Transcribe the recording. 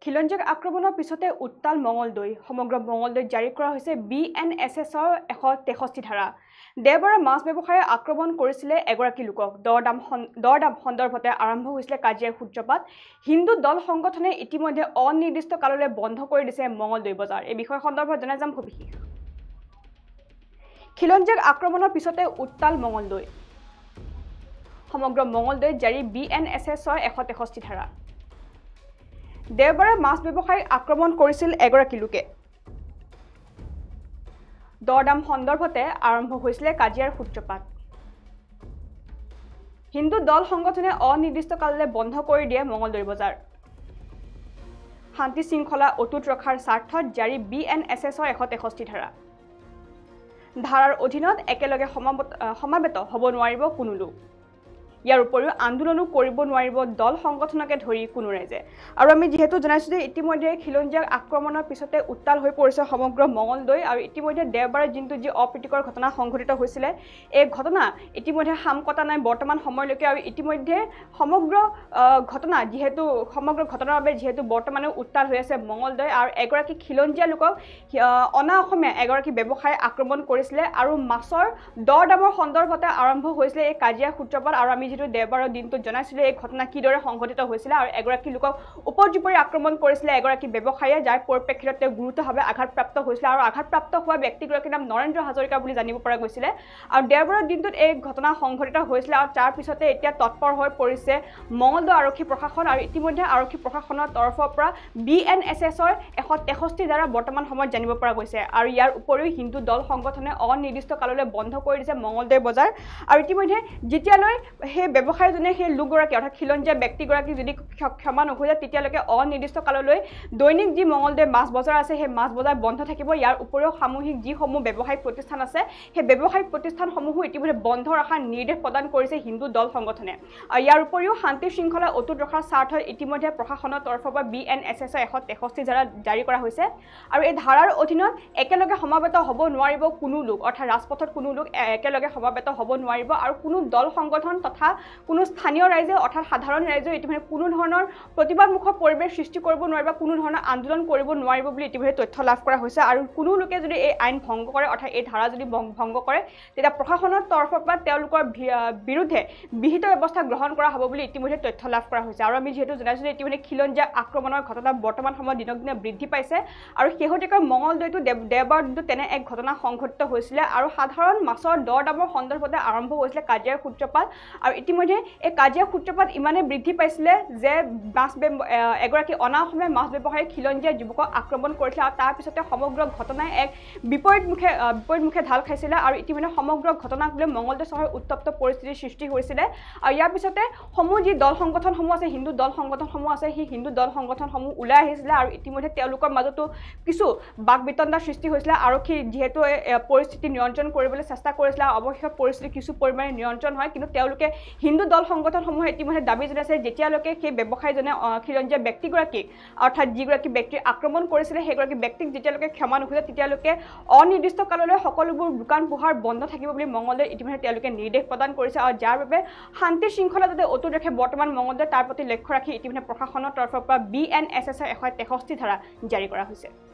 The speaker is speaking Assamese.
খিলঞ্জীয়াক আক্ৰমণৰ পিছতে উত্তাল মঙলদৈ সমগ্ৰ মঙলদৈত জাৰি কৰা হৈছে BNSSৰ 163 ধাৰা দেওবাৰে মাছ ব্যৱসায়ী আক্ৰমণ কৰিছিলে এগৰাকী লোকক দৰদাম সন্দৰ্ভতে আৰম্ভ হৈছিলে কাজিয়াৰ সূত্ৰপাত হিন্দু দল সংগঠনে ইতিমধ্যে অনিৰ্দিষ্ট কাললৈ বন্ধ কৰি দিছে মঙলদৈ বজাৰ এই বিষয় সন্দৰ্ভত জনাই যাম সবিশেষ খিলঞ্জীয়াক আক্ৰমণৰ পিছতে উত্তাল মঙলদৈ সমগ্ৰ মঙলদৈত জাৰি BNSSৰ 163 ধাৰা দেওবাৰে মাছ ব্যৱসায়ী আক্ৰমণ কৰিছিল এগৰাকী লোকে দৰদাম সন্দৰ্ভতে আৰম্ভ হৈছিলে কাজিয়াৰ সূত্ৰপাত হিন্দু দল সংগঠনে অনিৰ্দিষ্ট কাললৈ বন্ধ কৰি দিয়ে মঙলদৈ বজাৰ শান্তি শৃংখলা অটুট ৰখাৰ স্বাৰ্থত জাৰি BNSSৰ 163 ধাৰাৰ অধীনত একেলগে সমাবেত হ'ব নোৱাৰিব কোনো লোক ইয়াৰ উপৰিও আন্দোলনো কৰিব নোৱাৰিব দল সংগঠনকে ধৰি কোনো ৰাইজে আৰু আমি যেহেতু জনাইছো যে ইতিমধ্যে খিলঞ্জীয়াক আক্ৰমণৰ পিছতে উত্তাল হৈ পৰিছে সমগ্ৰ মঙলদৈ আৰু ইতিমধ্যে দেওবাৰে দিনটো যি অপ্ৰীতিকৰ ঘটনা সংঘটিত হৈছিল এই ঘটনা ইতিমধ্যে হামকটা নাই বৰ্তমান সময়লৈকে আৰু ইতিমধ্যে সমগ্ৰ ঘটনাৰ বাবে যেহেতু বৰ্তমানে উত্তাল হৈ আছে মঙলদৈ আৰু এগৰাকী খিলঞ্জীয়া লোকক অনা অসমীয়া এগৰাকী ব্যৱসায়ী আক্ৰমণ কৰিছিলে আৰু মাছৰ দৰদামৰ সন্দৰ্ভতে আৰম্ভ হৈছিলে এই কাজিয়া সূত্ৰপাত আৰু আমি যেটো দেওবাৰৰ দিনটো জনাইছিল এই ঘটনা কিদৰে সংঘটিত হৈছিল আৰু এগৰাকী লোকক উপজীৱৰী আক্ৰমণ কৰিছিল এগৰাকী ব্যৱসায়ীয়ে যাৰ পৰিপ্ৰেক্ষিতত গুৰুতৰভাৱে আঘাতপ্ৰাপ্ত হৈছিল আৰু আঘাতপ্ৰাপ্ত হোৱা ব্যক্তিগৰাকীৰ নাম নৰেন্দ্ৰ হাজৰিকা বুলি জানিব পৰা গৈছিল আৰু দেওবাৰৰ দিনটোত এই ঘটনা সংঘটিত হৈছিল আৰু তাৰ পিছতে এতিয়া তৎপৰ হৈ পৰিছে মঙলদৈ আৰক্ষী প্ৰশাসন আৰু ইতিমধ্যে আৰক্ষী প্ৰশাসনৰ তৰফৰ পৰা BNSSৰ 163 ধাৰা বৰ্তমান সময়ত জানিব পৰা গৈছে আৰু ইয়াৰ উপৰিও হিন্দু দল সংগঠনে অনিৰ্দিষ্ট কাললৈ বন্ধ কৰি দিছে মঙলদৈ বজাৰ আৰু ইতিমধ্যে যেতিয়ালৈ সেই ব্যৱসায়ীজনে সেই লোকগৰাকী অৰ্থাৎ খিলঞ্জীয়া ব্যক্তিগৰাকী যদি ক্ষমা নখোজে তেতিয়ালৈকে অনিৰ্দিষ্ট কাললৈ দৈনিক যি মঙলদৈ মাছ বজাৰ আছে সেই মাছ বজাৰ বন্ধ থাকিব ইয়াৰ উপৰিও সামূহিক যিসমূহ ব্যৱসায়িক প্ৰতিষ্ঠান আছে সেই ব্যৱসায়িক প্ৰতিষ্ঠানসমূহো ইতিমধ্যে বন্ধ ৰখাৰ নিৰ্দেশ প্ৰদান কৰিছে হিন্দু দল সংগঠনে আৰু ইয়াৰ উপৰিও শান্তি শৃংখলা অটুট ৰখাৰ স্বাৰ্থত ইতিমধ্যে প্ৰশাসনৰ তৰফৰ পৰা BNSSৰ 163 ধাৰা জাৰি কৰা হৈছে আৰু এই ধাৰাৰ অধীনত একেলগে সমাবেত হ'ব নোৱাৰিব কোনো লোক অৰ্থাৎ ৰাজপথত কোনো লোক একেলগে সমাবেত হ'ব নোৱাৰিব আৰু কোনো দল সংগঠন তথা কোনো স্থানীয় ৰাইজে অৰ্থাৎ সাধাৰণ ৰাইজে ইতিমধ্যে কোনো ধৰণৰ প্ৰতিবাদমুখৰ পৰিৱেশ সৃষ্টি কৰিব নোৱাৰিব কোনো ধৰণৰ আন্দোলন কৰিব নোৱাৰিব বুলি ইতিমধ্যে তথ্য লাভ কৰা হৈছে আৰু কোনো লোকে যদি এই আইন ভংগ কৰে অৰ্থাৎ এই ধাৰা যদি ভংগ কৰে তেতিয়া প্ৰশাসনৰ তৰফৰ পৰা তেওঁলোকৰ বিৰুদ্ধে বিহিত ব্যৱস্থা গ্ৰহণ কৰা হ'ব বুলি ইতিমধ্যে তথ্য লাভ কৰা হৈছে আৰু আমি যেহেতু জনাইছো যে ইতিমধ্যে খিলঞ্জীয়া আক্ৰমণৰ ঘটনা বৰ্তমান সময়ত দিনক দিনে বৃদ্ধি পাইছে আৰু শেহতীয়াকৈ মঙলদৈতো দেওবাৰ দিনটো তেনে এক ঘটনা সংঘটিত হৈছিলে আৰু সাধাৰণ মাছৰ দৰদামৰ সন্দৰ্ভতে আৰম্ভ হৈছিলে কাজিয়াৰ সূত্ৰপাত আৰু ইতিমধ্যে এই কাজিয়া সূত্ৰপাত ইমানে বৃদ্ধি পাইছিলে যে এগৰাকী অনা অসমীয়া মাছ ব্যৱসায়ী খিলঞ্জীয়া যুৱকক আক্ৰমণ কৰিছিল আৰু তাৰ পিছতে সমগ্ৰ ঘটনাই এক বিপৰীতমুখে ঢাল খাইছিলে আৰু ইতিমধ্যে সমগ্ৰ ঘটনাক লৈ মঙলদৈ চহৰ উত্তপ্ত পৰিস্থিতিৰ সৃষ্টি হৈছিলে আৰু ইয়াৰ পিছতে যি দল সংগঠনসমূহ আছে হিন্দু দল সংগঠনসমূহ আছে সেই হিন্দু দল সংগঠনসমূহ ওলাই আহিছিলে আৰু ইতিমধ্যে তেওঁলোকৰ মাজতো কিছু বাকবিতণ্ডাৰ সৃষ্টি হৈছিলে আৰক্ষী যিহেতু পৰিস্থিতি নিয়ন্ত্ৰণ কৰিবলৈ চেষ্টা কৰিছিলে অৱশ্যে পৰিস্থিতি কিছু পৰিমাণে নিয়ন্ত্ৰণ হয় কিন্তু তেওঁলোকে হিন্দু দল সংগঠনসমূহে ইতিমধ্যে দাবী জনাইছে যেতিয়ালৈকে সেই ব্যৱসায়ীজনে খিলঞ্জীয়া ব্যক্তিগৰাকীক অৰ্থাৎ যিগৰাকী ব্যক্তিক আক্ৰমণ কৰিছিলে সেইগৰাকী ব্যক্তিক যেতিয়ালৈকে ক্ষমা নোখোজে তেতিয়ালৈকে অনিৰ্দিষ্ট কাললৈ সকলোবোৰ দোকান পোহাৰ বন্ধ থাকিব বুলি মঙলদৈত ইতিমধ্যে তেওঁলোকে নিৰ্দেশ প্ৰদান কৰিছে আৰু যাৰ বাবে শান্তি শৃংখলা যাতে অটুট ৰাখে বৰ্তমান মঙলদৈ তাৰ প্ৰতি লক্ষ্য ৰাখি ইতিমধ্যে প্ৰশাসনৰ তৰফৰ পৰা BNSSৰ 163 ধাৰা জাৰি কৰা হৈছে